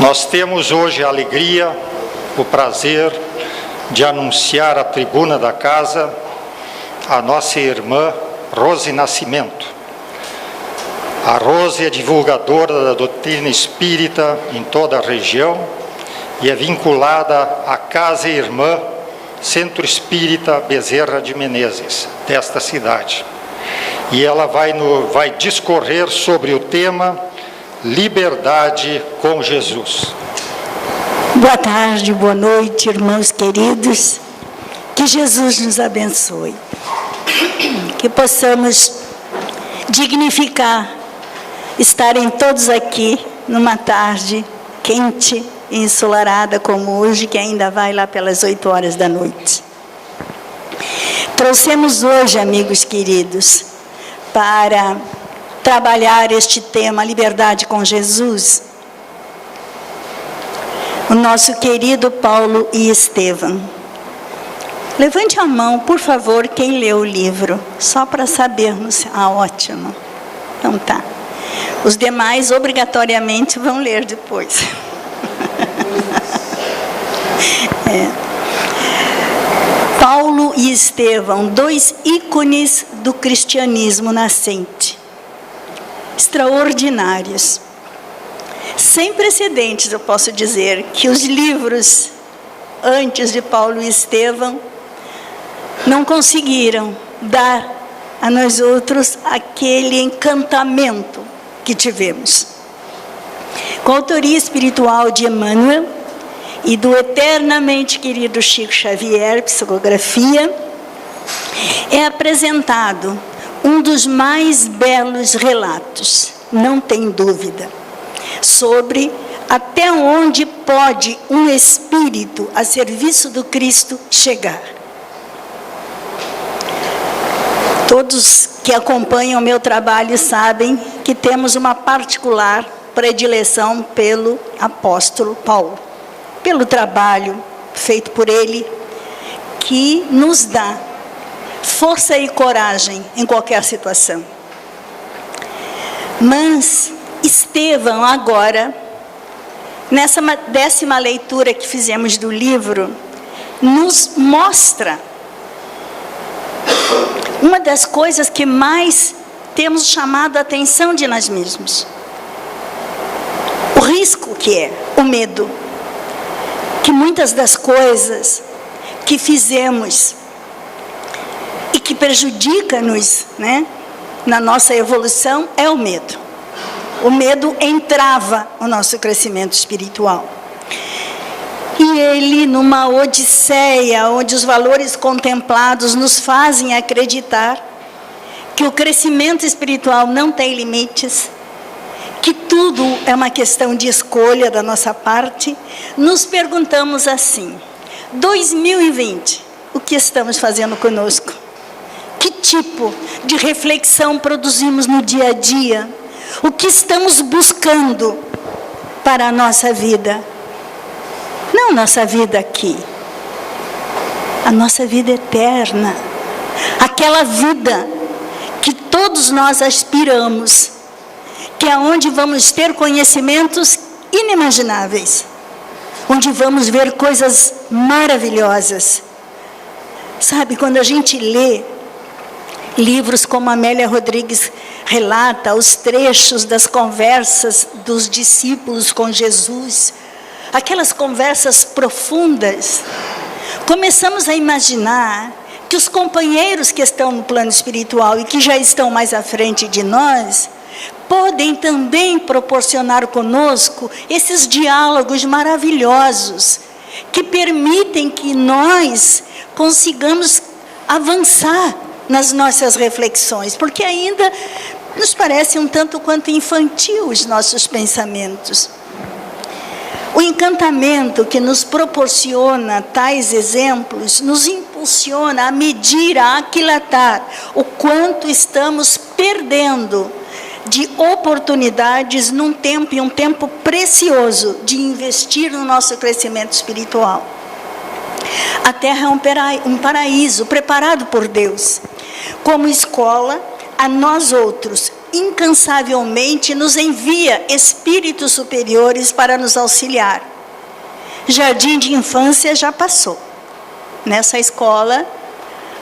Nós temos hoje a alegria, o prazer de anunciar à tribuna da casa a nossa irmã Rose Nascimento. A Rose é divulgadora da doutrina espírita em toda a região e é vinculada à Casa Irmã Centro Espírita Bezerra de Menezes, desta cidade. E ela vai discorrer sobre o tema Liberdade com Jesus. Boa tarde, boa noite, irmãos queridos. Que Jesus nos abençoe. Que possamos dignificar estarem todos aqui numa tarde quente e ensolarada como hoje, que ainda vai lá pelas 8 horas da noite. Trouxemos hoje, amigos queridos, para trabalhar este tema, liberdade com Jesus, o nosso querido Paulo e Estevão. Levante a mão, por favor, quem leu o livro, só para sabermos. Ah, ótimo. Então tá. Os demais, obrigatoriamente, vão ler depois. Paulo e Estevão, 2 ícones do cristianismo nascente. Extraordinários. Sem precedentes, eu posso dizer, que os livros antes de Paulo e Estevão não conseguiram dar a nós outros aquele encantamento que tivemos. Com a autoria espiritual de Emmanuel e do eternamente querido Chico Xavier, psicografia, é apresentado um dos mais belos relatos, não tem dúvida, sobre até onde pode um espírito a serviço do Cristo chegar. Todos que acompanham o meu trabalho sabem que temos uma particular predileção pelo apóstolo Paulo, pelo trabalho feito por ele, que nos dá força e coragem em qualquer situação. Mas Estevão, agora, nessa 10ª leitura que fizemos do livro, nos mostra uma das coisas que mais temos chamado a atenção de nós mesmos. O risco que é o medo. Que muitas das coisas que fizemos e que prejudica-nos, né, na nossa evolução é o medo. O medo entrava o nosso crescimento espiritual. E ele, numa odisseia, onde os valores contemplados nos fazem acreditar que o crescimento espiritual não tem limites, que tudo é uma questão de escolha da nossa parte, nos perguntamos assim: 2020, o que estamos fazendo conosco? Que tipo de reflexão produzimos no dia a dia? O que estamos buscando para a nossa vida? Não nossa vida aqui, a nossa vida eterna, aquela vida que todos nós aspiramos, que é onde vamos ter conhecimentos inimagináveis, onde vamos ver coisas maravilhosas. Sabe, quando a gente lê livros como Amélia Rodrigues relata, os trechos das conversas dos discípulos com Jesus, aquelas conversas profundas, começamos a imaginar que os companheiros que estão no plano espiritual e que já estão mais à frente de nós, podem também proporcionar conosco esses diálogos maravilhosos, que permitem que nós consigamos avançar nas nossas reflexões, porque ainda nos parece um tanto quanto infantil os nossos pensamentos. O encantamento que nos proporciona tais exemplos nos impulsiona a medir, a aquilatar o quanto estamos perdendo de oportunidades num tempo, e um tempo precioso de investir no nosso crescimento espiritual. A Terra é um paraíso preparado por Deus como escola a nós outros, incansavelmente nos envia espíritos superiores para nos auxiliar. Jardim de infância já passou. Nessa escola,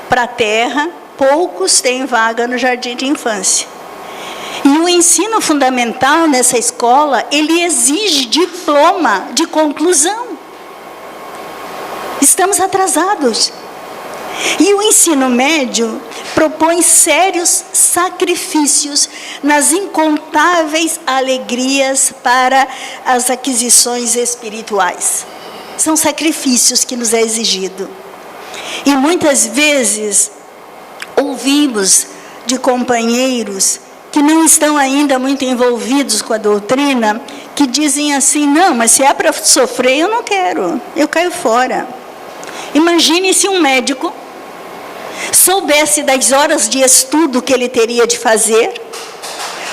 para a terra, poucos têm vaga no jardim de infância. E o ensino fundamental nessa escola, ele exige diploma de conclusão. Estamos atrasados. E o ensino médio propõe sérios sacrifícios nas incontáveis alegrias para as aquisições espirituais. São sacrifícios que nos é exigido. E muitas vezes ouvimos de companheiros que não estão ainda muito envolvidos com a doutrina, que dizem assim: não, mas se é para sofrer, eu não quero, eu caio fora. Imagine se um médico soubesse das horas de estudo que ele teria de fazer,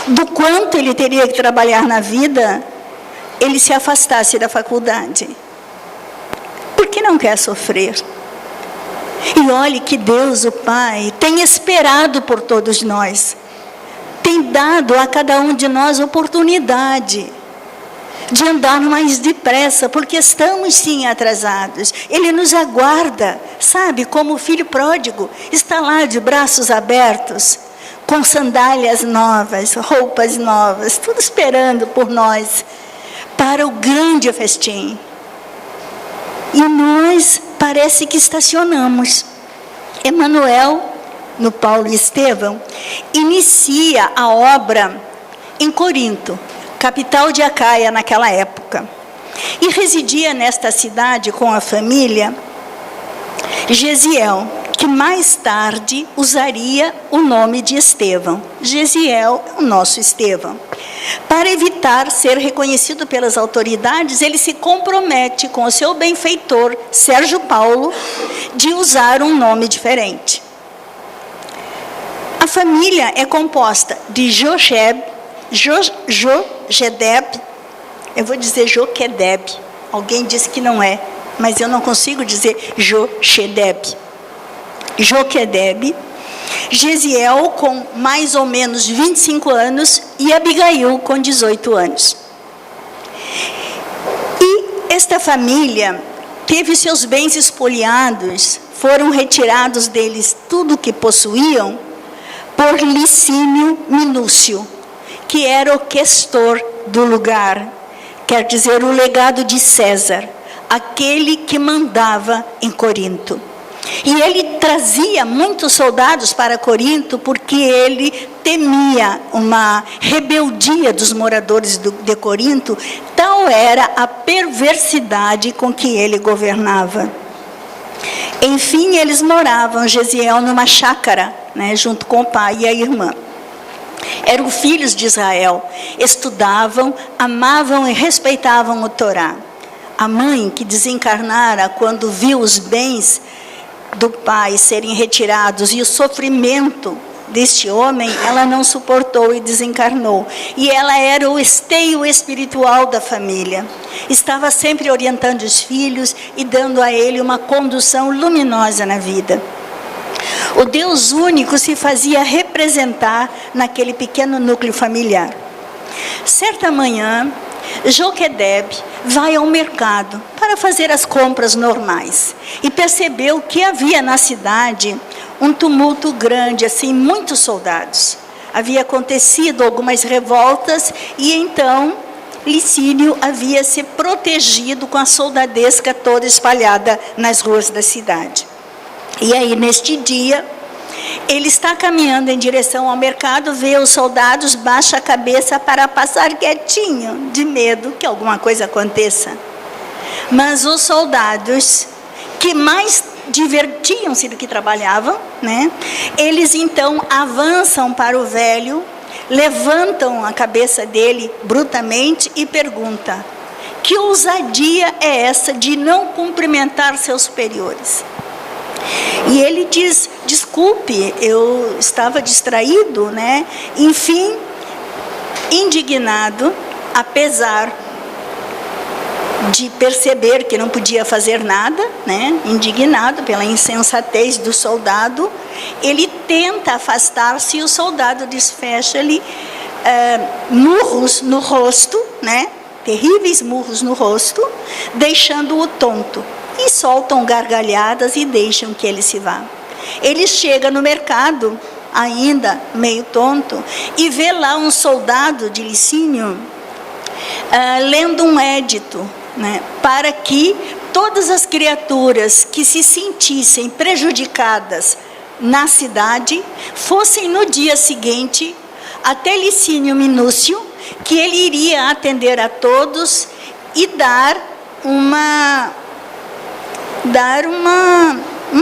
do quanto ele teria que trabalhar na vida, ele se afastasse da faculdade. Por que não quer sofrer? E olhe que Deus, o Pai, tem esperado por todos nós, tem dado a cada um de nós oportunidade de andar mais depressa, porque estamos sim atrasados. Ele nos aguarda, sabe, como o filho pródigo, está lá de braços abertos, com sandálias novas, roupas novas, tudo esperando por nós, para o grande festim. E nós parece que estacionamos. Emmanuel, no Paulo e Estevão, inicia a obra em Corinto, capital de Acaia naquela época. E residia nesta cidade com a família Gesiel, que mais tarde usaria o nome de Estevão. Gesiel é o nosso Estevão. Para evitar ser reconhecido pelas autoridades, ele se compromete com o seu benfeitor, Sérgio Paulo, de usar um nome diferente. A família é composta de Jocheb, Jochedeb, eu vou dizer Joquedeb, alguém disse que não é, mas eu não consigo dizer Jochedeb. Joquedeb, Gesiel com mais ou menos 25 anos e Abigail com 18 anos. E esta família teve seus bens espoliados, foram retirados deles tudo o que possuíam por Licínio Minúcio, que era o questor do lugar, quer dizer, o legado de César, aquele que mandava em Corinto. E ele trazia muitos soldados para Corinto, porque ele temia uma rebeldia dos moradores de Corinto, tal era a perversidade com que ele governava. Enfim, eles moravam, Gesiel, numa chácara, junto com o pai e a irmã. Eram filhos de Israel, estudavam, amavam e respeitavam o Torá. A mãe, que desencarnara quando viu os bens do pai serem retirados e o sofrimento deste homem, ela não suportou e desencarnou. E ela era o esteio espiritual da família. Estava sempre orientando os filhos e dando a ele uma condução luminosa na vida. O Deus único se fazia representar naquele pequeno núcleo familiar. Certa manhã, Joquedeb vai ao mercado para fazer as compras normais e percebeu que havia na cidade um tumulto grande, assim, muitos soldados. Havia acontecido algumas revoltas e então Licínio havia se protegido com a soldadesca toda espalhada nas ruas da cidade. E aí, neste dia, ele está caminhando em direção ao mercado, vê os soldados, baixa a cabeça para passar quietinho, de medo que alguma coisa aconteça. Mas os soldados, que mais divertiam-se do que trabalhavam, eles então avançam para o velho, levantam a cabeça dele brutamente e perguntam: que ousadia é essa de não cumprimentar seus superiores? E ele diz: desculpe, eu estava distraído, Enfim, indignado, apesar de perceber que não podia fazer nada, né? Indignado pela insensatez do soldado, ele tenta afastar-se e o soldado desfecha-lhe murros no rosto, né? Terríveis murros no rosto, deixando-o tonto. E soltam gargalhadas e deixam que ele se vá. Ele chega no mercado, ainda meio tonto, e vê lá um soldado de Licínio lendo um édito, né, para que todas as criaturas que se sentissem prejudicadas na cidade fossem no dia seguinte até Licínio Minúcio, que ele iria atender a todos e dar uma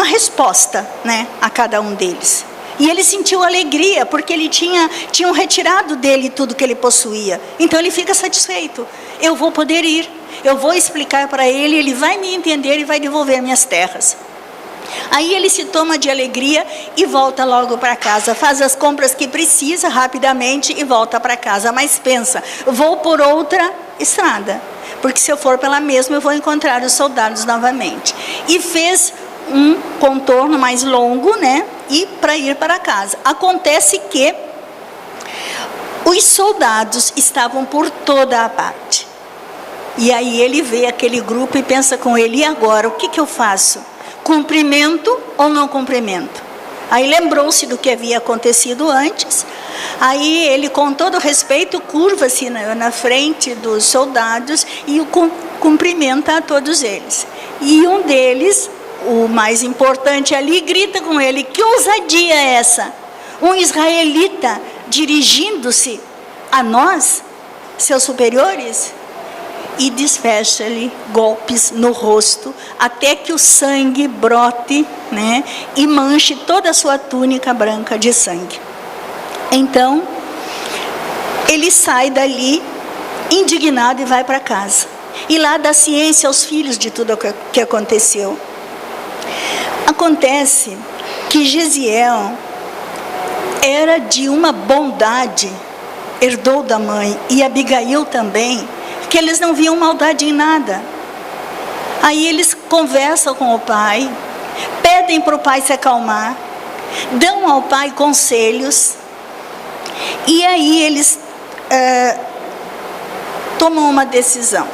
resposta, né, a cada um deles. E ele sentiu alegria, porque ele tinham retirado dele tudo que ele possuía. Então ele fica satisfeito. Eu vou poder ir, eu vou explicar para ele, ele vai me entender e vai devolver minhas terras. Aí ele se toma de alegria e volta logo para casa. Faz as compras que precisa rapidamente e volta para casa. Mas pensa, vou por outra estrada, porque se eu for pela mesma eu vou encontrar os soldados novamente. E fez um contorno mais longo, né, e para ir para casa. Acontece que os soldados estavam por toda a parte. E aí ele vê aquele grupo e pensa com ele: e agora, o que eu faço? Cumprimento ou não cumprimento? Aí lembrou-se do que havia acontecido antes. Aí ele, com todo respeito, curva-se na frente dos soldados e o cumprimenta a todos eles. E um deles, o mais importante ali, grita com ele: que ousadia é essa? Um israelita dirigindo-se a nós, seus superiores? E desfecha-lhe golpes no rosto, até que o sangue brote, né, e manche toda a sua túnica branca de sangue. Então, ele sai dali indignado e vai para casa. E lá dá ciência aos filhos de tudo o que aconteceu. Acontece que Gesiel era de uma bondade, herdou da mãe, e Abigail também, que eles não viam maldade em nada. Aí eles conversam com o pai, pedem para o pai se acalmar, dão ao pai conselhos, e aí eles tomam uma decisão.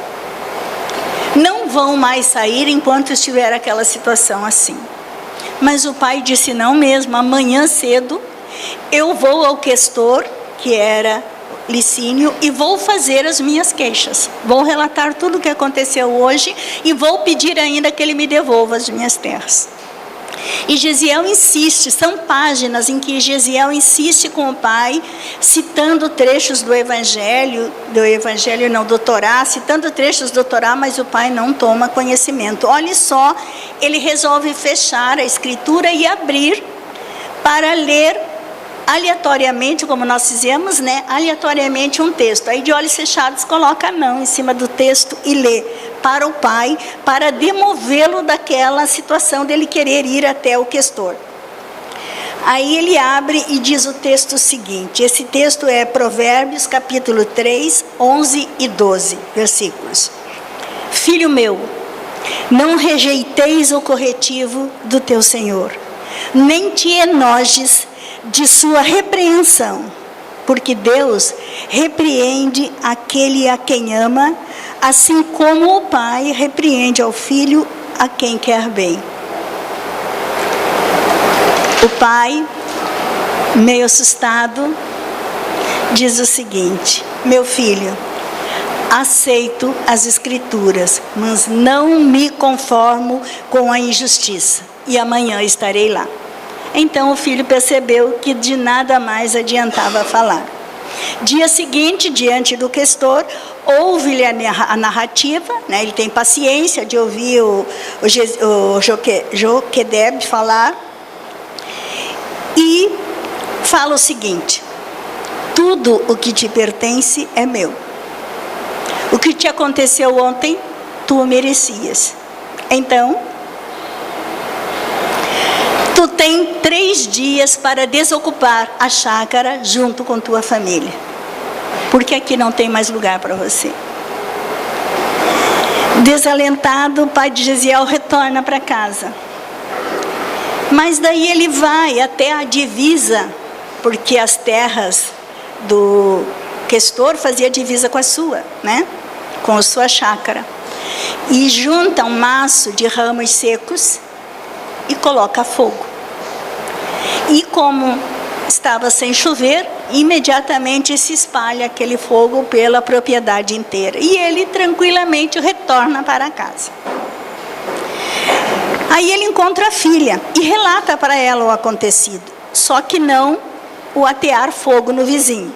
Não vão mais sair enquanto estiver aquela situação assim. Mas o pai disse: não mesmo, amanhã cedo eu vou ao questor, que era Licínio, e vou fazer as minhas queixas. Vou relatar tudo o que aconteceu hoje e vou pedir ainda que ele me devolva as minhas terras. E Gesiel insiste, são páginas em que Gesiel insiste com o pai, citando trechos do do Torá, citando trechos do Torá, mas o pai não toma conhecimento. Olha só, ele resolve fechar a escritura e abrir para ler aleatoriamente, como nós fizemos, né, aleatoriamente um texto. Aí de olhos fechados coloca a mão em cima do texto e lê para o pai, para demovê-lo daquela situação dele querer ir até o questor. Aí ele abre e diz o texto seguinte, esse texto é Provérbios capítulo 3, 11 e 12 versículos. Filho meu, não rejeiteis o corretivo do teu Senhor, nem te enojes de sua repreensão, porque Deus repreende aquele a quem ama, assim como o pai repreende ao filho a quem quer bem. O pai, meio assustado, diz o seguinte: meu filho, aceito as escrituras, mas não me conformo com a injustiça, e amanhã estarei lá. Então o filho percebeu que de nada mais adiantava falar. Dia seguinte, diante do questor, ouve-lhe a narrativa, né? Ele tem paciência de ouvir o Joquedeb falar, e fala o seguinte: tudo o que te pertence é meu. O que te aconteceu ontem, tu o merecias. Então, tu tem 3 dias para desocupar a chácara junto com tua família, porque aqui não tem mais lugar para você. Desalentado, o pai de Gesiel retorna para casa. Mas daí ele vai até a divisa, porque as terras do questor fazia divisa com a sua, né? Com a sua chácara. E junta um maço de ramos secos e coloca fogo. E como estava sem chover, imediatamente se espalha aquele fogo pela propriedade inteira. E ele tranquilamente retorna para casa. Aí ele encontra a filha e relata para ela o acontecido, só que não o atear fogo no vizinho.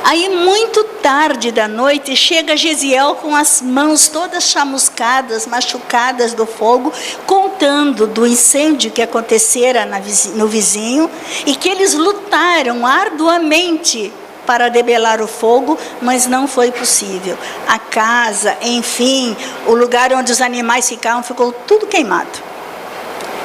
Aí, muito tarde da noite, chega Gesiel com as mãos todas chamuscadas, machucadas do fogo, contando do incêndio que acontecera no vizinho e que eles lutaram arduamente para debelar o fogo, mas não foi possível. A casa, enfim, o lugar onde os animais ficavam, ficou tudo queimado.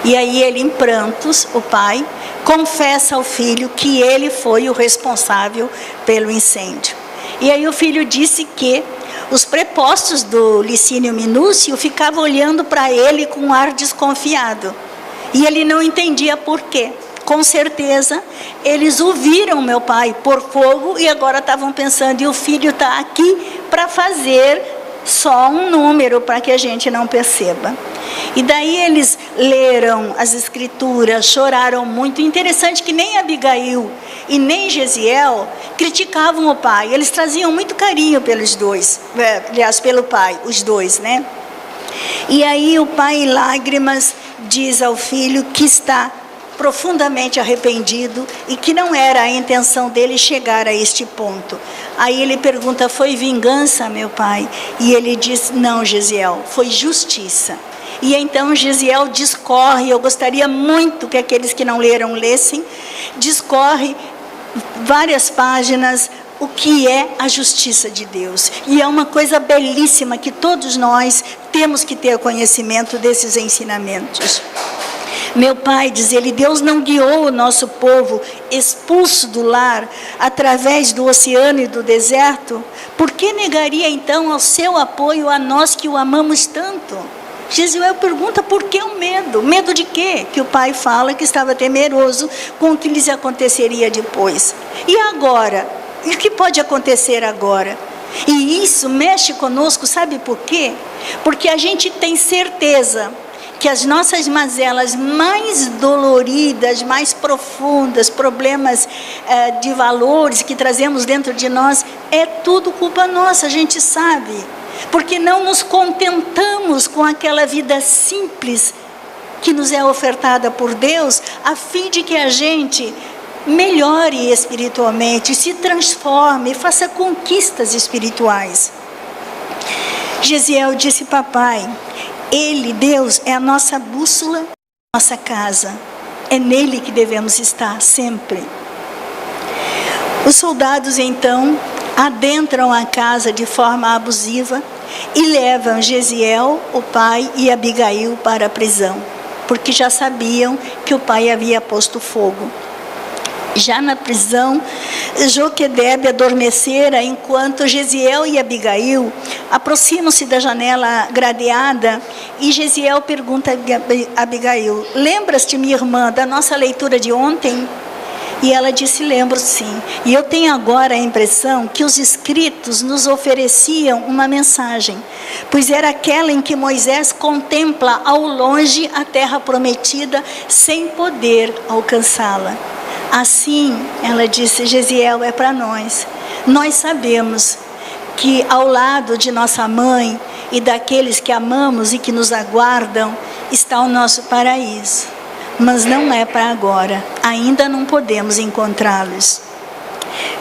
E aí ele, em prantos, o pai, confessa ao filho que ele foi o responsável pelo incêndio. E aí o filho disse que os prepostos do Licínio Minúcio ficavam olhando para ele com um ar desconfiado. E ele não entendia por quê. Com certeza, eles ouviram meu pai pôr fogo e agora estavam pensando, e o filho está aqui para fazer só um número para que a gente não perceba. E daí eles leram as escrituras, choraram muito. Interessante que nem Abigail e nem Gesiel criticavam o pai. Eles traziam muito carinho pelos dois, aliás, pelo pai, os dois, né? E aí o pai, em lágrimas, diz ao filho que está profundamente arrependido e que não era a intenção dele chegar a este ponto. Aí ele pergunta, foi vingança, meu pai? E ele diz, não, Gesiel, foi justiça. E então Gesiel discorre, eu gostaria muito que aqueles que não leram, lessem, discorre várias páginas o que é a justiça de Deus. E é uma coisa belíssima que todos nós temos que ter conhecimento desses ensinamentos. Meu pai, diz ele, Deus não guiou o nosso povo expulso do lar através do oceano e do deserto? Por que negaria então o seu apoio a nós que o amamos tanto? Gesiel pergunta por que o medo? Medo de quê? Que o pai fala que estava temeroso com o que lhes aconteceria depois. E agora? E o que pode acontecer agora? E isso mexe conosco, sabe por quê? Porque a gente tem certeza que as nossas mazelas mais doloridas, mais profundas, problemas de valores que trazemos dentro de nós, é tudo culpa nossa, a gente sabe. Porque não nos contentamos com aquela vida simples que nos é ofertada por Deus, a fim de que a gente melhore espiritualmente, se transforme, faça conquistas espirituais. Gesiel disse, papai, Ele, Deus, é a nossa bússola, nossa casa. É nele que devemos estar sempre. Os soldados, então, adentram a casa de forma abusiva e levam Gesiel, o pai, e Abigail para a prisão, porque já sabiam que o pai havia posto fogo. Já na prisão, Joquedebe adormecera enquanto Gesiel e Abigail aproximam-se da janela gradeada e Gesiel pergunta a Abigail, lembras-te, minha irmã, da nossa leitura de ontem? E ela disse, lembro sim. E eu tenho agora a impressão que os escritos nos ofereciam uma mensagem, pois era aquela em que Moisés contempla ao longe a terra prometida sem poder alcançá-la. Assim, ela disse, Gesiel, é para nós. Nós sabemos que ao lado de nossa mãe e daqueles que amamos e que nos aguardam, está o nosso paraíso. Mas não é para agora, ainda não podemos encontrá-los.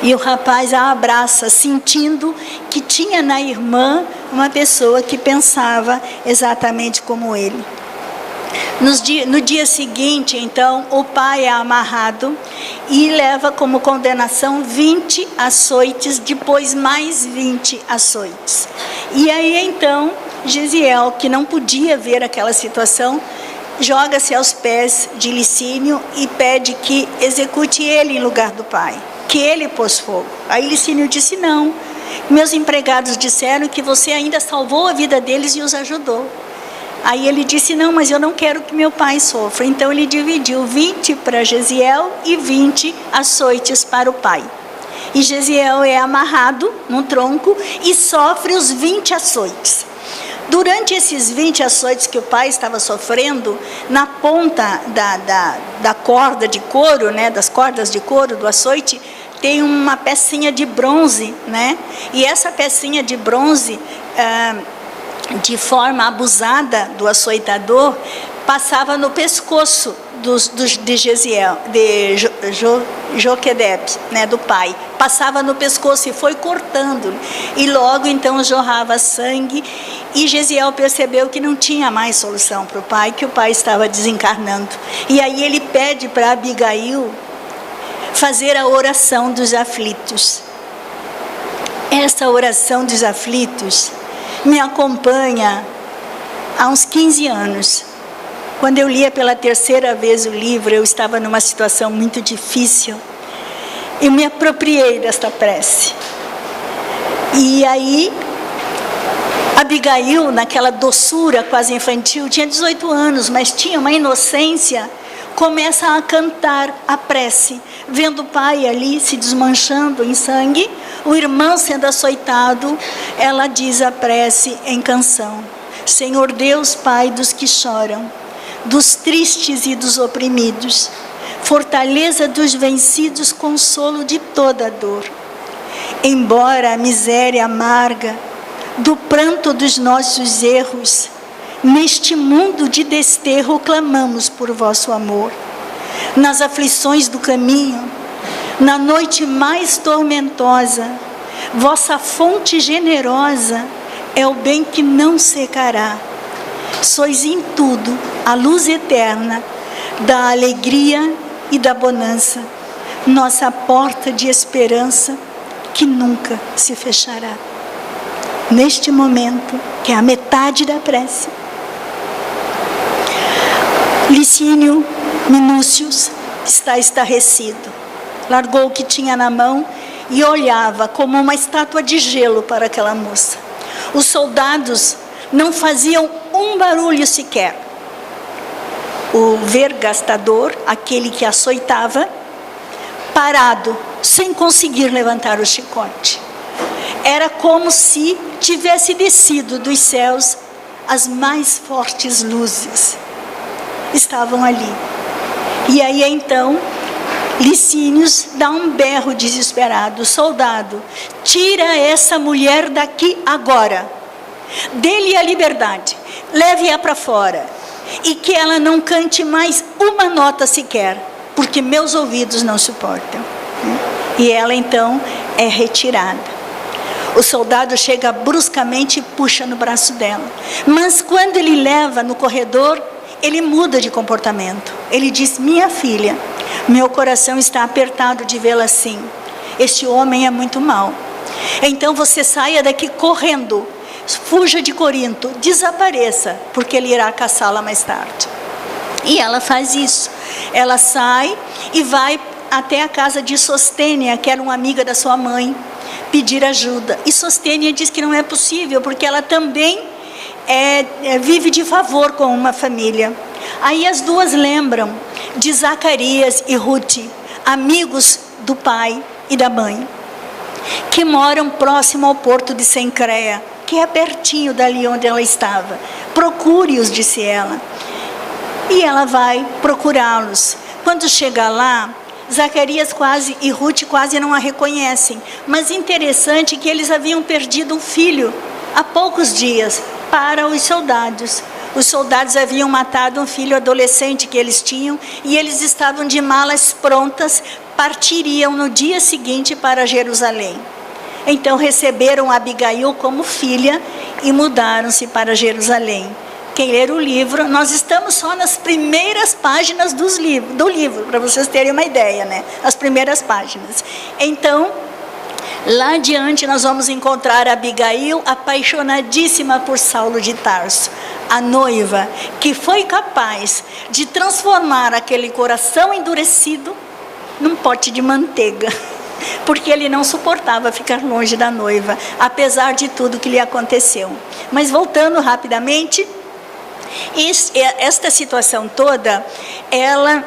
E o rapaz a abraça, sentindo que tinha na irmã uma pessoa que pensava exatamente como ele. No dia seguinte, então, o pai é amarrado e leva como condenação 20 açoites, depois mais 20 açoites. E aí, então, Gesiel, que não podia ver aquela situação, joga-se aos pés de Licínio e pede que execute ele em lugar do pai, que ele pôs fogo. Aí Licínio disse não, Meus empregados disseram que você ainda salvou a vida deles e os ajudou. Aí ele disse, não, mas eu não quero que meu pai sofra. Então ele dividiu 20 para Gesiel e 20 açoites para o pai. E Gesiel é amarrado num tronco e sofre os 20 açoites. Durante esses 20 açoites que o pai estava sofrendo, na ponta da corda de couro, né, das cordas de couro do açoite, tem uma pecinha de bronze, né? E essa pecinha de bronze, de forma abusada do açoitador, passava no pescoço de Gesiel, de Joquedeb, né, do pai. Passava no pescoço e foi cortando. E logo então jorrava sangue. E Gesiel percebeu que não tinha mais solução para o pai, que o pai estava desencarnando. E aí ele pede para Abigail fazer a oração dos aflitos. Essa oração dos aflitos me acompanha há uns 15 anos. Quando eu lia pela terceira vez o livro, eu estava numa situação muito difícil. Eu me apropriei desta prece. E aí, Abigail, naquela doçura quase infantil, tinha 18 anos, mas tinha uma inocência, começa a cantar a prece, vendo o pai ali se desmanchando em sangue, o irmão sendo açoitado, ela diz a prece em canção. Senhor Deus, Pai dos que choram, dos tristes e dos oprimidos, fortaleza dos vencidos, consolo de toda dor. Embora a miséria amarga do pranto dos nossos erros, neste mundo de desterro clamamos por vosso amor. Nas aflições do caminho, na noite mais tormentosa, vossa fonte generosa é o bem que não secará. Sois em tudo a luz eterna da alegria e da bonança, nossa porta de esperança que nunca se fechará. Neste momento, que é a metade da prece, Licínio Minúcius está estarrecido, largou o que tinha na mão e olhava como uma estátua de gelo para aquela moça. Os soldados não faziam um barulho sequer. O vergastador, aquele que açoitava, parado, sem conseguir levantar o chicote. Era como se tivesse descido dos céus as mais fortes luzes. Estavam ali. E aí então, Licínios dá um berro desesperado. Soldado, tira essa mulher daqui agora. Dê-lhe a liberdade. Leve-a para fora. E que ela não cante mais uma nota sequer, porque meus ouvidos não suportam. E ela então é retirada. O soldado chega bruscamente e puxa no braço dela. Mas quando ele leva no corredor, ele muda de comportamento. Ele diz, minha filha, meu coração está apertado de vê-la assim. Este homem é muito mau. Então você saia daqui correndo. Fuja de Corinto, desapareça, porque ele irá caçá-la mais tarde. E ela faz isso. Ela sai e vai até a casa de Sostênia, que era uma amiga da sua mãe, pedir ajuda. E Sostênia diz que não é possível, porque ela também vive de favor com uma família. Aí as duas lembram de Zacarias e Ruth, amigos do pai e da mãe, que moram próximo ao porto de Sencreia, que é pertinho dali onde ela estava. Procure-os, disse ela. E ela vai procurá-los. Quando chega lá, Zacarias e Ruth quase não a reconhecem. Mas interessante que eles haviam perdido um filho há poucos dias para os soldados. Os soldados haviam matado um filho adolescente que eles tinham e eles estavam de malas prontas, partiriam no dia seguinte para Jerusalém. Então receberam Abigail como filha e mudaram-se para Jerusalém. Quem ler o livro, nós estamos só nas primeiras páginas do livro, para vocês terem uma ideia, né? As primeiras páginas. Então, lá adiante nós vamos encontrar Abigail apaixonadíssima por Saulo de Tarso, a noiva que foi capaz de transformar aquele coração endurecido num pote de manteiga. porque ele não suportava ficar longe da noiva, apesar de tudo que lhe aconteceu. Mas voltando rapidamente, esta situação toda, ela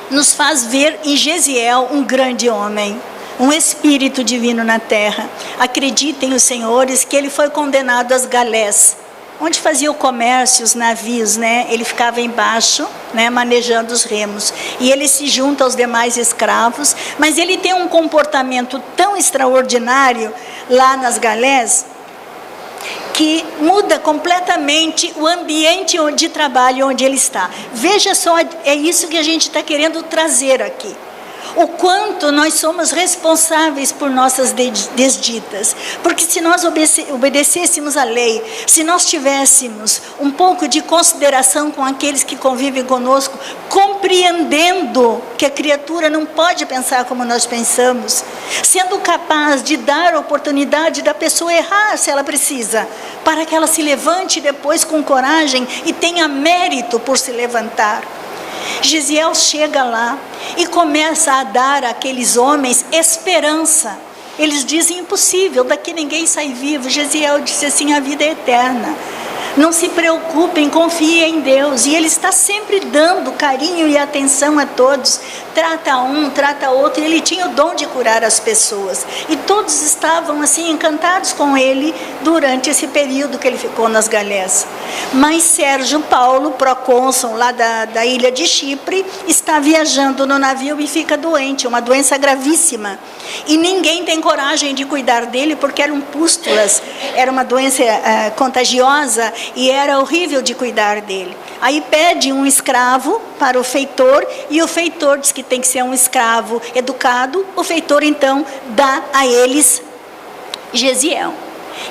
nos faz ver em Gesiel um grande homem, um espírito divino na terra. Acreditem os senhores que ele foi condenado às galés, onde fazia o comércio, os navios, né? Ele ficava embaixo, né, manejando os remos. E ele se junta aos demais escravos, mas ele tem um comportamento tão extraordinário lá nas galés, que muda completamente o ambiente de trabalho onde ele está. Veja só, é isso que a gente está querendo trazer aqui. O quanto nós somos responsáveis por nossas desditas. Porque se nós obedecêssemos a lei, se nós tivéssemos um pouco de consideração com aqueles que convivem conosco, compreendendo que a criatura não pode pensar como nós pensamos, sendo capaz de dar a oportunidade da pessoa errar se ela precisa, para que ela se levante depois com coragem e tenha mérito por se levantar. Gesiel chega lá e começa a dar àqueles homens esperança. Eles dizem: impossível, daqui ninguém sai vivo. Gesiel disse assim: a vida é eterna. Não se preocupem, confiem em Deus. E ele está sempre dando carinho e atenção a todos. Trata um, trata outro. E ele tinha o dom de curar as pessoas. E todos estavam assim encantados com ele durante esse período que ele ficou nas galés. Mas Sérgio Paulo, procônsul lá da ilha de Chipre, está viajando no navio e fica doente, uma doença gravíssima. E ninguém tem coragem de cuidar dele porque eram pústulas, era uma doença contagiosa e era horrível de cuidar dele. Aí pede um escravo para o feitor e o feitor diz que tem que ser um escravo educado. O feitor então dá a eles Gesiel.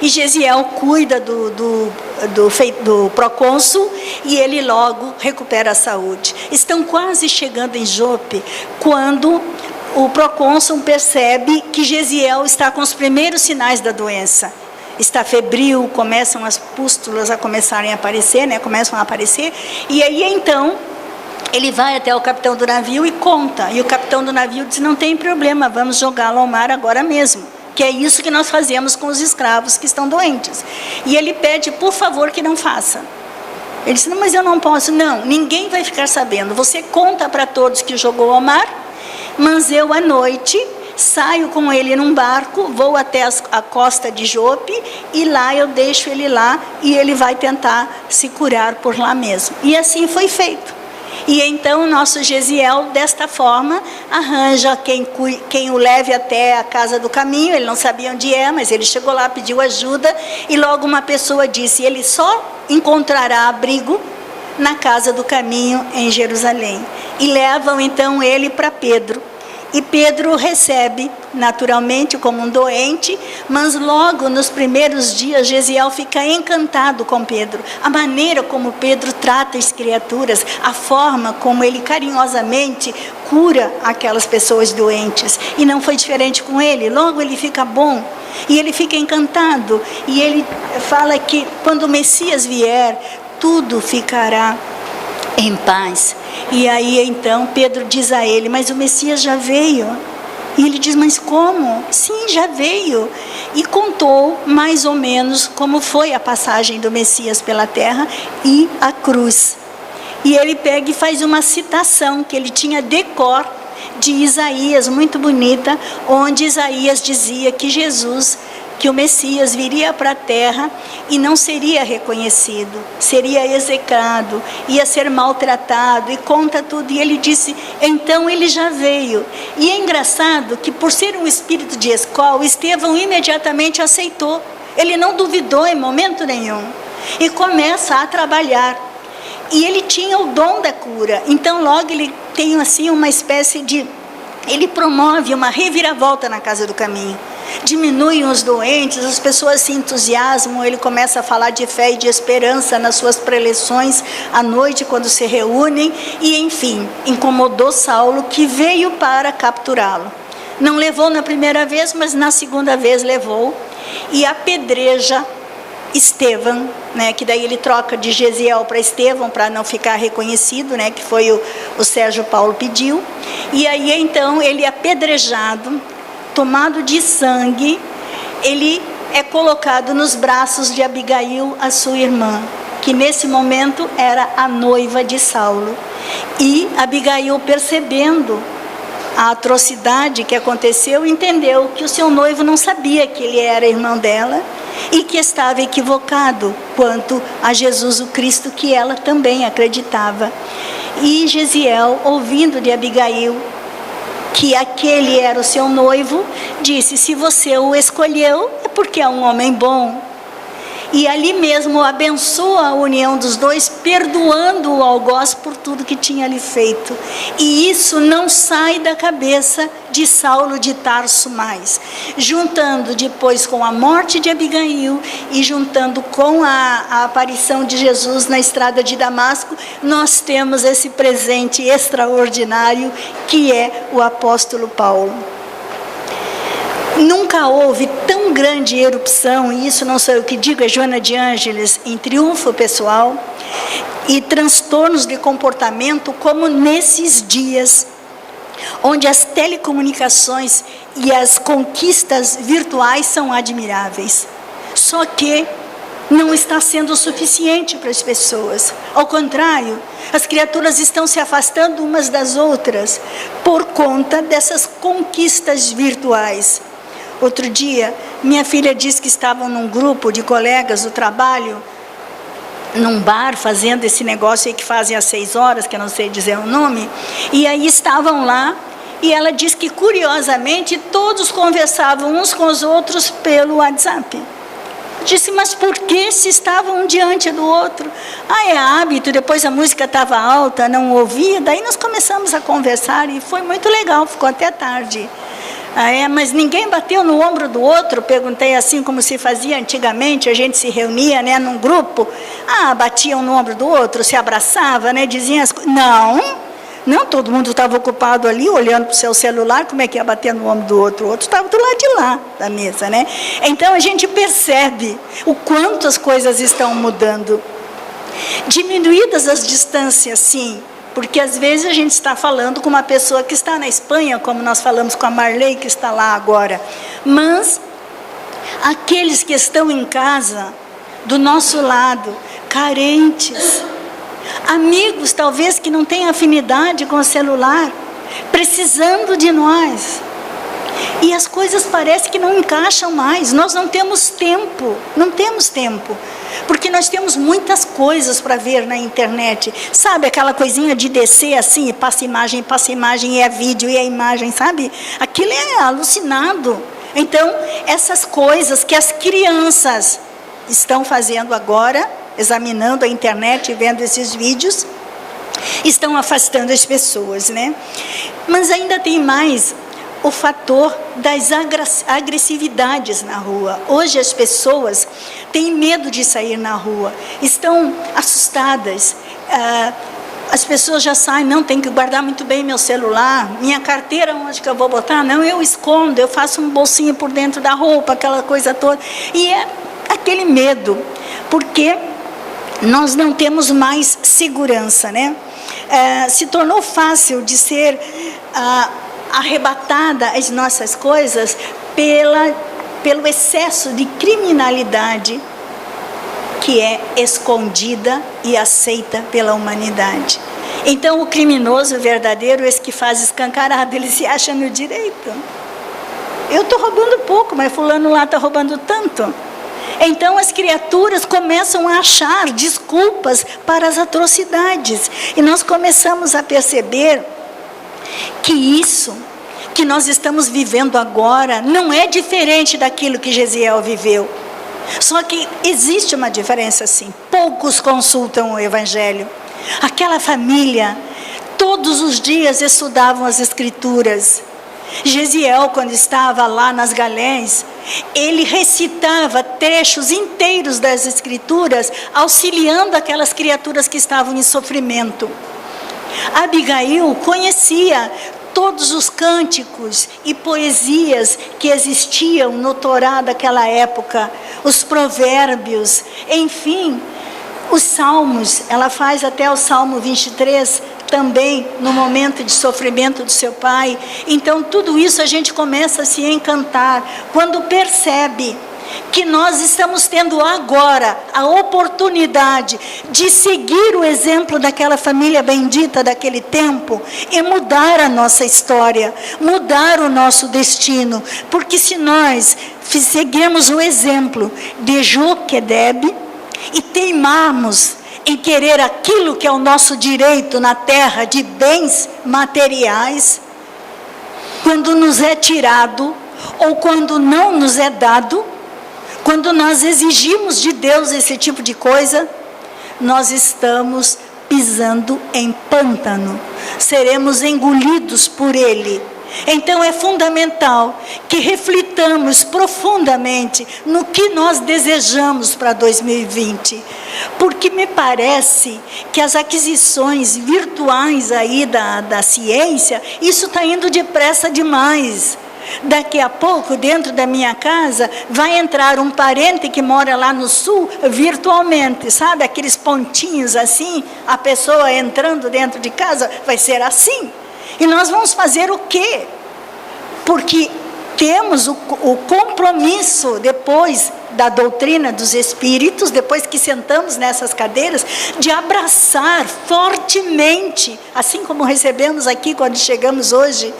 E Gesiel cuida do procônsul e ele logo recupera a saúde. Estão quase chegando em Jope quando o procônsul percebe que Gesiel está com os primeiros sinais da doença. Está febril, começam as pústulas a começarem a aparecer, né? Começam a aparecer. E aí então ele vai até o capitão do navio e conta. E o capitão do navio diz: não tem problema, vamos jogá-lo ao mar agora mesmo. Que é isso que nós fazemos com os escravos que estão doentes. E ele pede, por favor, que não faça. Ele disse: não, mas eu não posso. Não, ninguém vai ficar sabendo. Você conta para todos que jogou ao mar, mas eu à noite saio com ele num barco, vou até a costa de Jope e lá eu deixo ele lá e ele vai tentar se curar por lá mesmo. E assim foi feito. E então o nosso Gesiel, desta forma, arranja quem o leve até a casa do caminho. Ele não sabia onde é, mas ele chegou lá, pediu ajuda e logo uma pessoa disse: ele só encontrará abrigo na casa do caminho em Jerusalém. E levam então ele para Pedro. E Pedro o recebe naturalmente como um doente, mas logo nos primeiros dias Gesiel fica encantado com Pedro. A maneira como Pedro trata as criaturas, a forma como ele carinhosamente cura aquelas pessoas doentes. E não foi diferente com ele, logo ele fica bom e ele fica encantado. E ele fala que quando o Messias vier, tudo ficará em paz. E aí então Pedro diz a ele: mas o Messias já veio. E ele diz: mas como? Sim, já veio. E contou mais ou menos como foi a passagem do Messias pela terra e a cruz. E ele pega e faz uma citação que ele tinha de cor de Isaías, muito bonita, onde Isaías dizia que que o Messias viria para a terra e não seria reconhecido, seria execrado, ia ser maltratado, e conta tudo. E ele disse: então ele já veio. E é engraçado que, por ser um espírito de escola, Estevão imediatamente aceitou. Ele não duvidou em momento nenhum e começa a trabalhar. E ele tinha o dom da cura, então logo ele tem assim uma espécie de... ele promove uma reviravolta na casa do caminho. Diminuem os doentes, as pessoas se entusiasmam, ele começa a falar de fé e de esperança nas suas preleções à noite, quando se reúnem, e enfim, incomodou Saulo, que veio para capturá-lo. Não levou na primeira vez, mas na segunda vez levou, e apedreja Estevão, né, que daí ele troca de Gesiel para Estevão, para não ficar reconhecido, né, que foi o Sérgio Paulo pediu. E aí então ele é apedrejado, tomado de sangue, ele é colocado nos braços de Abigail, a sua irmã, que nesse momento era a noiva de Saulo. E Abigail, percebendo a atrocidade que aconteceu, entendeu que o seu noivo não sabia que ele era irmão dela e que estava equivocado quanto a Jesus o Cristo, que ela também acreditava. E Jesiel, ouvindo de Abigail que aquele era o seu noivo, disse: se você o escolheu, é porque é um homem bom. E ali mesmo abençoa a união dos dois, perdoando o algoz por tudo que tinha lhe feito. E isso não sai da cabeça de Saulo de Tarso mais. Juntando depois com a morte de Abigail e juntando com a aparição de Jesus na estrada de Damasco, nós temos esse presente extraordinário que é o apóstolo Paulo. Nunca houve tão grande erupção, e isso não sou eu que digo, é Joana de Ângeles, em triunfo pessoal e transtornos de comportamento, como nesses dias, onde as telecomunicações e as conquistas virtuais são admiráveis. Só que não está sendo o suficiente para as pessoas. Ao contrário, as criaturas estão se afastando umas das outras por conta dessas conquistas virtuais. Outro dia, minha filha disse que estavam num grupo de colegas do trabalho, num bar, fazendo esse negócio aí que fazem às 6 horas, que eu não sei dizer o nome, e aí estavam lá, e ela disse que, curiosamente, todos conversavam uns com os outros pelo WhatsApp. Disse: mas por que se estavam um diante do outro? É hábito, depois a música estava alta, não ouvia, daí nós começamos a conversar, e foi muito legal, ficou até tarde. Mas ninguém bateu no ombro do outro? Perguntei, assim como se fazia antigamente, a gente se reunia, né, num grupo, batiam no ombro do outro, se abraçava, né, diziam as coisas. Não, todo mundo estava ocupado ali, olhando para o seu celular, como é que ia bater no ombro do outro? O outro estava do lado de lá da mesa, né? Então a gente percebe o quanto as coisas estão mudando. Diminuídas as distâncias, sim, porque às vezes a gente está falando com uma pessoa que está na Espanha, como nós falamos com a Marley, que está lá agora. Mas aqueles que estão em casa, do nosso lado, carentes, amigos talvez que não têm afinidade com o celular, precisando de nós. E as coisas parecem que não encaixam mais. Nós não temos tempo, porque nós temos muitas coisas para ver na internet. Sabe aquela coisinha de descer assim, passa imagem, e é vídeo, e é imagem, sabe? Aquilo é alucinado. Então, essas coisas que as crianças estão fazendo agora, examinando a internet e vendo esses vídeos, estão afastando as pessoas, né? Mas ainda tem mais o fator das agressividades na rua. Hoje as pessoas têm medo de sair na rua, estão assustadas. As pessoas já saem: não, tem que guardar muito bem meu celular, minha carteira, onde que eu vou botar? Não, eu escondo, eu faço um bolsinho por dentro da roupa, aquela coisa toda. E é aquele medo, porque nós não temos mais segurança, né? Se tornou fácil de ser arrebatada as nossas coisas pelo excesso de criminalidade que é escondida e aceita pela humanidade. Então, o criminoso verdadeiro, esse que faz escancarado, ele se acha no direito. Eu estou roubando pouco, mas fulano lá está roubando tanto. Então as criaturas começam a achar desculpas para as atrocidades. E nós começamos a perceber que isso que nós estamos vivendo agora não é diferente daquilo que Jesiel viveu. Só que existe uma diferença, sim. Poucos consultam o Evangelho. Aquela família, todos os dias estudavam as Escrituras. Jesiel, quando estava lá nas Galés, ele recitava trechos inteiros das Escrituras, auxiliando aquelas criaturas que estavam em sofrimento. Abigail conhecia todos os cânticos e poesias que existiam no Torá daquela época, os provérbios, enfim, os salmos. Ela faz até o Salmo 23 também no momento de sofrimento do seu pai. Então tudo isso a gente começa a se encantar quando percebe que nós estamos tendo agora a oportunidade de seguir o exemplo daquela família bendita daquele tempo e mudar a nossa história, mudar o nosso destino. Porque se nós seguirmos o exemplo de Joquedebe e teimarmos em querer aquilo que é o nosso direito na terra de bens materiais, quando nos é tirado ou quando não nos é dado, quando nós exigimos de Deus esse tipo de coisa, nós estamos pisando em pântano, seremos engolidos por ele. Então é fundamental que reflitamos profundamente no que nós desejamos para 2020, porque me parece que as aquisições virtuais aí da ciência, isso está indo depressa demais. Daqui a pouco, dentro da minha casa, vai entrar um parente que mora lá no sul, virtualmente, sabe? Aqueles pontinhos assim, a pessoa entrando dentro de casa, vai ser assim. E nós vamos fazer o quê? Porque temos o compromisso, depois da doutrina dos Espíritos, depois que sentamos nessas cadeiras, de abraçar fortemente, assim como recebemos aqui quando chegamos hoje,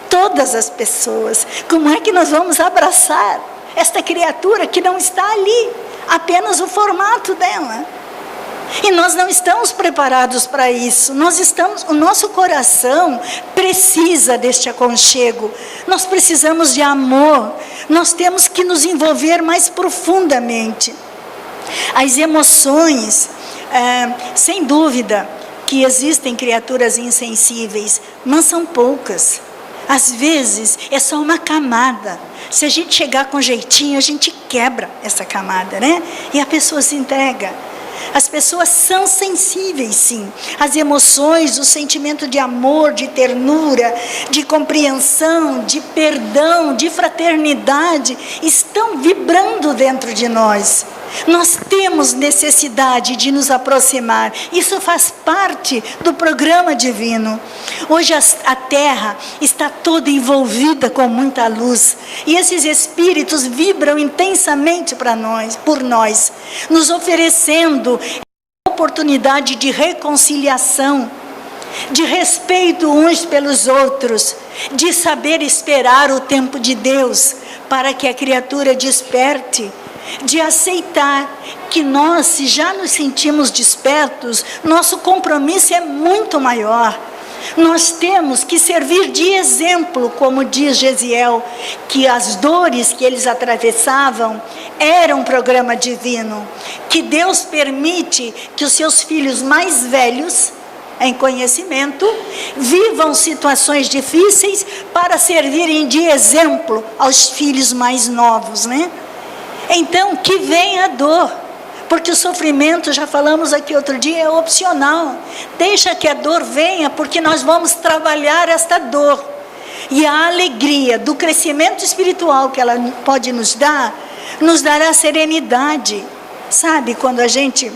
todas as pessoas. Como é que nós vamos abraçar esta criatura que não está ali, apenas o formato dela? E nós não estamos preparados para isso. O nosso coração precisa deste aconchego. Nós precisamos de amor. Nós temos que nos envolver mais profundamente. As emoções, sem dúvida, que existem criaturas insensíveis, mas são poucas. Às vezes é só uma camada. Se a gente chegar com jeitinho, a gente quebra essa camada, né? E a pessoa se entrega. As pessoas são sensíveis, sim. As emoções, o sentimento de amor, de ternura, de compreensão, de perdão, de fraternidade, estão vibrando dentro de nós. Nós temos necessidade de nos aproximar. Isso faz parte do programa divino. Hoje a Terra está toda envolvida com muita luz. E esses espíritos vibram intensamente por nós, nos oferecendo a oportunidade de reconciliação, de respeito uns pelos outros, de saber esperar o tempo de Deus para que a criatura desperte, de aceitar que nós, se já nos sentimos despertos, nosso compromisso é muito maior. Nós temos que servir de exemplo, como diz Gesiel, que as dores que eles atravessavam eram um programa divino, que Deus permite que os seus filhos mais velhos, em conhecimento, vivam situações difíceis para servirem de exemplo aos filhos mais novos, né? Então, que venha a dor, porque o sofrimento, já falamos aqui outro dia, é opcional. Deixa que a dor venha, porque nós vamos trabalhar esta dor. E a alegria do crescimento espiritual que ela pode nos dar, nos dará serenidade. Sabe, quando a gente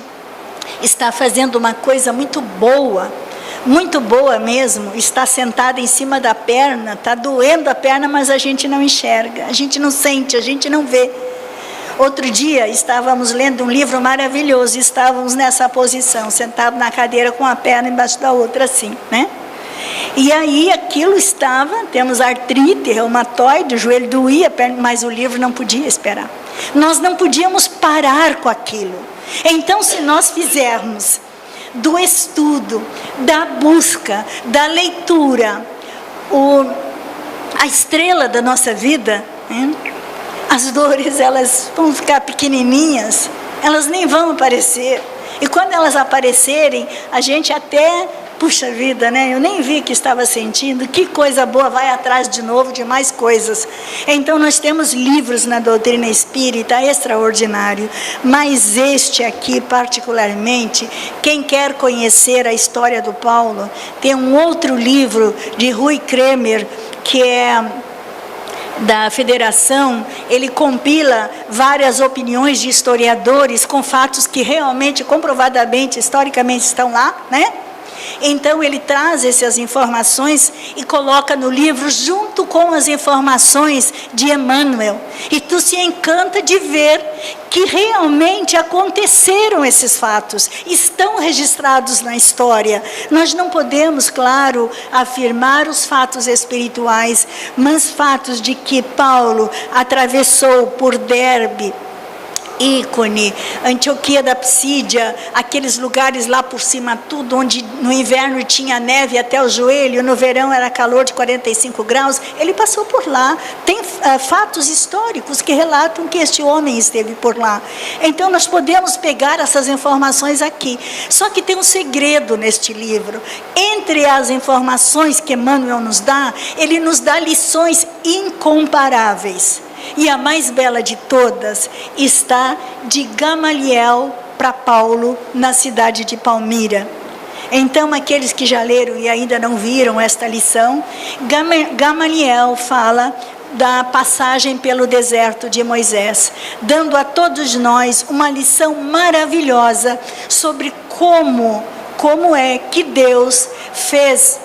está fazendo uma coisa muito boa mesmo, está sentada em cima da perna, está doendo a perna, mas a gente não enxerga, a gente não sente, a gente não vê. Outro dia estávamos lendo um livro maravilhoso, estávamos nessa posição, sentados na cadeira com a perna embaixo da outra assim, né? E aí aquilo temos artrite reumatoide, o joelho doía, mas o livro não podia esperar. Nós não podíamos parar com aquilo. Então, se nós fizermos do estudo, da busca, da leitura, a estrela da nossa vida, né? As dores, elas vão ficar pequenininhas, elas nem vão aparecer. E quando elas aparecerem, a gente até, puxa vida, né? Eu nem vi que estava sentindo, que coisa boa, vai atrás de novo de mais coisas. Então nós temos livros na doutrina espírita extraordinário, mas este aqui particularmente, quem quer conhecer a história do Paulo, tem um outro livro de Rui Kremer, que é da Federação. Ele compila várias opiniões de historiadores com fatos que realmente, comprovadamente, historicamente estão lá, né? Então ele traz essas informações e coloca no livro junto com as informações de Emmanuel. E tu se encanta de ver que realmente aconteceram esses fatos, estão registrados na história. Nós não podemos, claro, afirmar os fatos espirituais, mas fatos de que Paulo atravessou por Derbe, Ícone, Antioquia da Psídia, aqueles lugares lá por cima tudo, onde no inverno tinha neve até o joelho, no verão era calor de 45 graus, ele passou por lá. Tem fatos históricos que relatam que este homem esteve por lá. Então nós podemos pegar essas informações aqui. Só que tem um segredo neste livro. Entre as informações que Emmanuel nos dá, ele nos dá lições incomparáveis. E a mais bela de todas está de Gamaliel para Paulo, na cidade de Palmira. Então, aqueles que já leram e ainda não viram esta lição, Gamaliel fala da passagem pelo deserto de Moisés, dando a todos nós uma lição maravilhosa sobre como é que Deus fez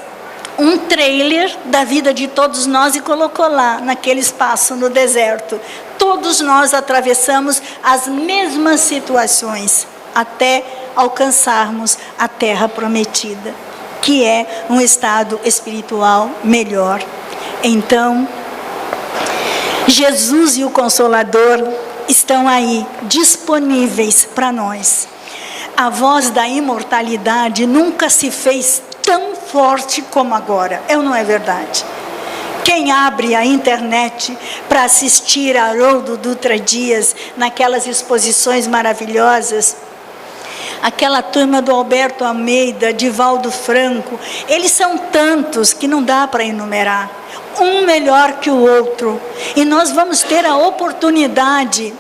um trailer da vida de todos nós e colocou lá, naquele espaço no deserto. Todos nós atravessamos as mesmas situações até alcançarmos a terra prometida, que é um estado espiritual melhor. Então, Jesus e o Consolador estão aí, disponíveis para nós. A voz da imortalidade nunca se fez tão forte como agora, não é verdade? Quem abre a internet para assistir a Haroldo Dutra Dias, naquelas exposições maravilhosas, aquela turma do Alberto Almeida, Divaldo Franco, eles são tantos que não dá para enumerar, um melhor que o outro, e nós vamos ter a oportunidade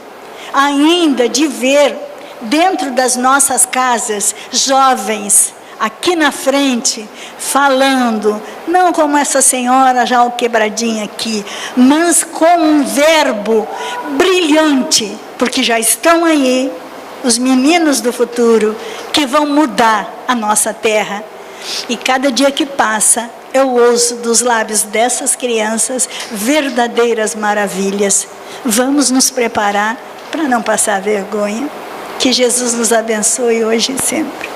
ainda de ver dentro das nossas casas jovens aqui na frente, falando, não como essa senhora já o quebradinha aqui, mas com um verbo brilhante, porque já estão aí os meninos do futuro que vão mudar a nossa terra. E cada dia que passa, eu ouço dos lábios dessas crianças verdadeiras maravilhas. Vamos nos preparar para não passar vergonha. Que Jesus nos abençoe hoje e sempre.